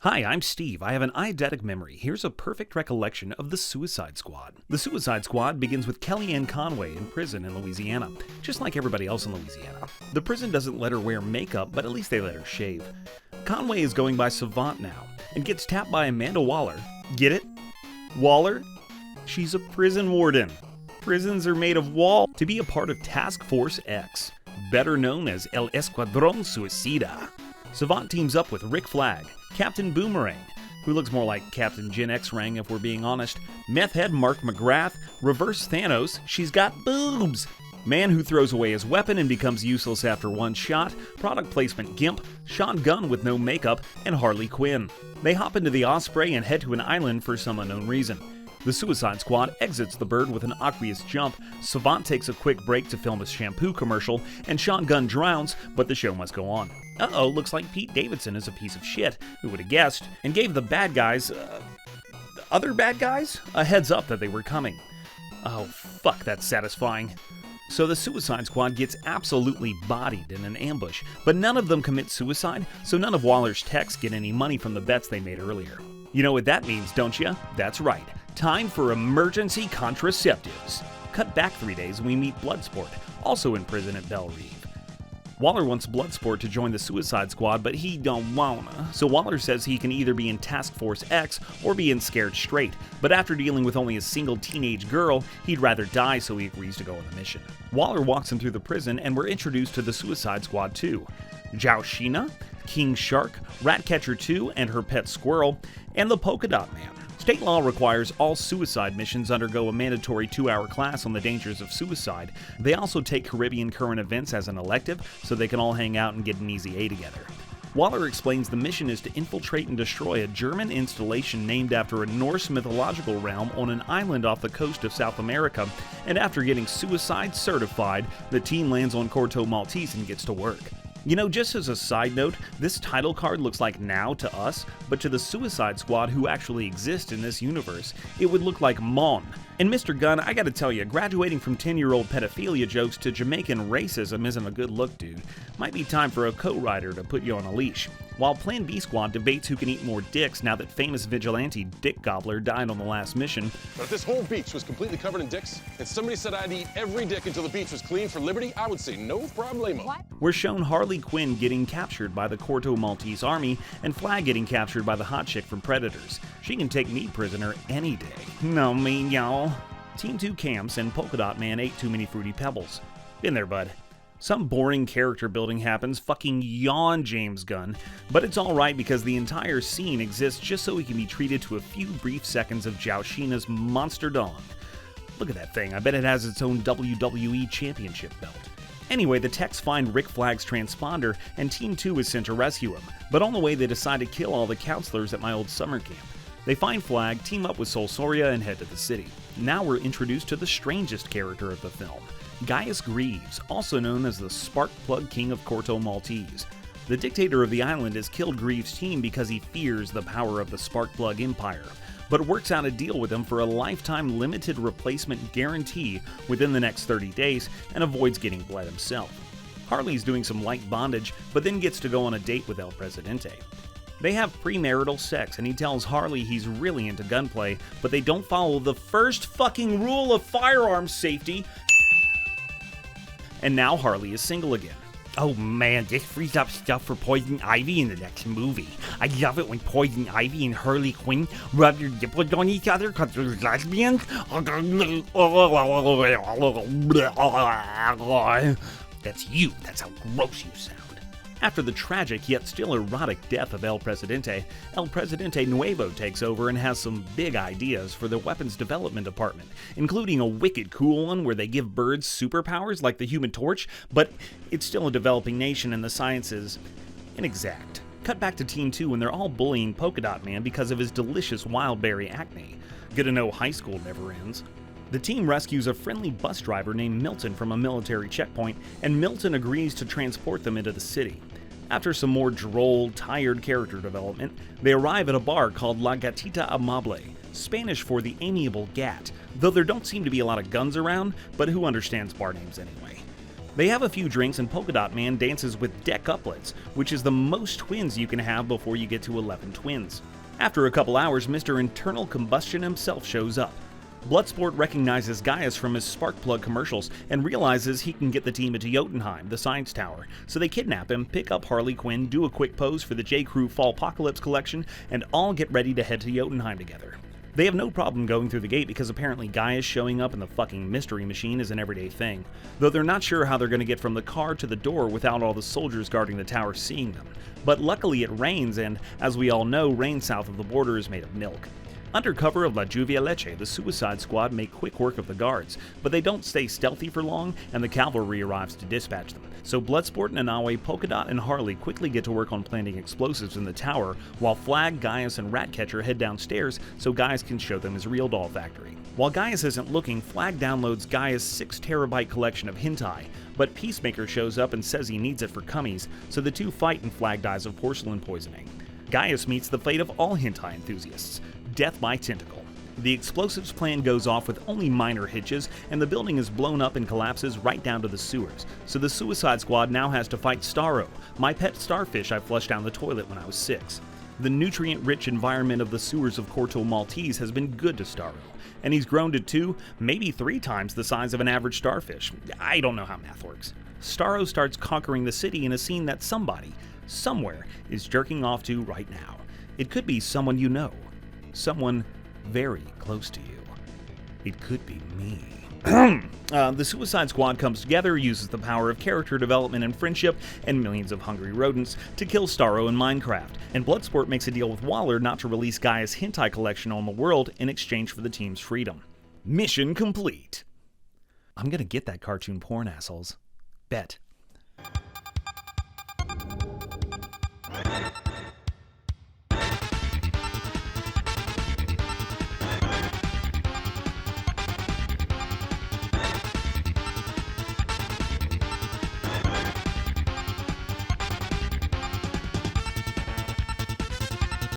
Hi, I'm Steve. I have an eidetic memory. Here's a perfect recollection of the Suicide Squad. The Suicide Squad begins with Kellyanne Conway in prison in Louisiana, just like everybody else in Louisiana. The prison doesn't let her wear makeup, but at least they let her shave. Conway is going by Savant now, and gets tapped by Amanda Waller. Get it? Waller? She's a prison warden. Prisons are made of wall. To be a part of Task Force X, better known as El Escuadrón Suicida. Savant teams up with Rick Flag, Captain Boomerang, who looks more like Captain Gen X-Rang if we're being honest, Meth Head Mark McGrath, Reverse Thanos, she's got boobs, Man who throws away his weapon and becomes useless after one shot, product placement Gimp, Sean Gunn with no makeup, and Harley Quinn. They hop into the Osprey and head to an island for some unknown reason. The Suicide Squad exits the bird with an aqueous jump, Savant takes a quick break to film a shampoo commercial, and Sean Gunn drowns, but the show must go on. Uh-oh, looks like Pete Davidson is a piece of shit, who would have guessed, and gave the bad guys, other bad guys, a heads up that they were coming. Oh, fuck, that's satisfying. So the Suicide Squad gets absolutely bodied in an ambush, but none of them commit suicide, so none of Waller's techs get any money from the bets they made earlier. You know what that means, don't you? That's right. Time for emergency contraceptives. Cut back 3 days and we meet Bloodsport, also in prison at Belle Reve. Waller wants Bloodsport to join the Suicide Squad, but he don't wanna. So Waller says he can either be in Task Force X or be in Scared Straight, but after dealing with only a single teenage girl, he'd rather die, so he agrees to go on the mission. Waller walks him through the prison and we're introduced to the Suicide Squad too. Zhao Shina, King Shark, Ratcatcher II and her pet squirrel, and the Polka Dot Man. State law requires all suicide missions undergo a mandatory 2-hour class on the dangers of suicide. They also take Caribbean current events as an elective, so they can all hang out and get an easy A together. Waller explains the mission is to infiltrate and destroy a German installation named after a Norse mythological realm on an island off the coast of South America, and after getting suicide certified, the team lands on Corto Maltese and gets to work. You know, just as a side note, this title card looks like now to us, but to the Suicide Squad who actually exist in this universe, it would look like Mon. And Mr. Gunn, I gotta tell you, graduating from 10-year-old pedophilia jokes to Jamaican racism isn't a good look, dude. Might be time for a co-writer to put you on a leash. While Plan B Squad debates who can eat more dicks now that famous vigilante Dick Gobbler died on the last mission. But if this whole beach was completely covered in dicks, and somebody said I'd eat every dick until the beach was clean for liberty, I would say no problemo. What? We're shown Harley Quinn getting captured by the Corto Maltese army, and Flag getting captured by the hot chick from Predators. She can take me prisoner any day. No me, y'all. Team 2 camps and Polka Dot Man ate too many fruity pebbles. Been there, bud. Some boring character building happens, fucking yawn James Gunn, but it's alright because the entire scene exists just so he can be treated to a few brief seconds of Zhao Shina's monster dong. Look at that thing, I bet it has its own WWE Championship belt. Anyway, the techs find Rick Flag's transponder and Team 2 is sent to rescue him, but on the way they decide to kill all the counselors at my old summer camp. They find Flag, team up with Sol Soria, and head to the city. Now we're introduced to the strangest character of the film, Gaius Greaves, also known as the Sparkplug King of Corto Maltese. The dictator of the island has killed Greaves' team because he fears the power of the Sparkplug Empire, but works out a deal with them for a lifetime limited replacement guarantee within the next 30 days and avoids getting bled himself. Harley's doing some light bondage, but then gets to go on a date with El Presidente. They have premarital sex, and he tells Harley he's really into gunplay, but they don't follow the first fucking rule of firearms safety. And now Harley is single again. Oh man, this frees up stuff for Poison Ivy in the next movie. I love it when Poison Ivy and Harley Quinn rub their nipples on each other because they're lesbians. That's you. That's how gross you sound. After the tragic yet still erotic death of El Presidente Nuevo takes over and has some big ideas for the weapons development department, including a wicked cool one where they give birds superpowers like the Human Torch, but it's still a developing nation and the science is inexact. Cut back to Team 2 and they're all bullying Polka Dot Man because of his delicious wild berry acne. Good to know high school never ends. The team rescues a friendly bus driver named Milton from a military checkpoint, and Milton agrees to transport them into the city. After some more droll, tired character development, they arrive at a bar called La Gatita Amable, Spanish for the amiable gat, though there don't seem to be a lot of guns around, but who understands bar names anyway. They have a few drinks and Polka Dot Man dances with decuplets, which is the most twins you can have before you get to 11 twins. After a couple hours, Mr. Internal Combustion himself shows up. Bloodsport recognizes Gaius from his spark plug commercials and realizes he can get the team into Jotunheim, the science tower, so they kidnap him, pick up Harley Quinn, do a quick pose for the J.Crew Fall Apocalypse collection, and all get ready to head to Jotunheim together. They have no problem going through the gate because apparently Gaius showing up in the fucking mystery machine is an everyday thing, though they're not sure how they're going to get from the car to the door without all the soldiers guarding the tower seeing them. But luckily it rains, and as we all know, rain south of the border is made of milk. Under cover of La Lluvia Leche, the Suicide Squad make quick work of the guards, but they don't stay stealthy for long, and the cavalry arrives to dispatch them. So Bloodsport, Nanawe, Polka Dot, and Harley quickly get to work on planting explosives in the tower, while Flag, Gaius, and Ratcatcher head downstairs so Gaius can show them his real doll factory. While Gaius isn't looking, Flag downloads Gaius' 6 TB collection of hentai, but Peacemaker shows up and says he needs it for cummies, so the two fight and Flag dies of porcelain poisoning. Gaius meets the fate of all hentai enthusiasts: death by tentacle. The explosives plan goes off with only minor hitches, and the building is blown up and collapses right down to the sewers, so the Suicide Squad now has to fight Starro, my pet starfish I flushed down the toilet when I was 6. The nutrient-rich environment of the sewers of Corto Maltese has been good to Starro, and he's grown to 2, maybe 3 times the size of an average starfish. I don't know how math works. Starro starts conquering the city in a scene that somebody, somewhere, is jerking off to right now. It could be someone you know. Someone very close to you. It could be me. The Suicide Squad comes together, uses the power of character development and friendship, and millions of hungry rodents to kill Starro in Minecraft, and Bloodsport makes a deal with Waller not to release Gaius' hentai collection on the world in exchange for the team's freedom. Mission complete. I'm gonna get that cartoon porn, assholes. Bet.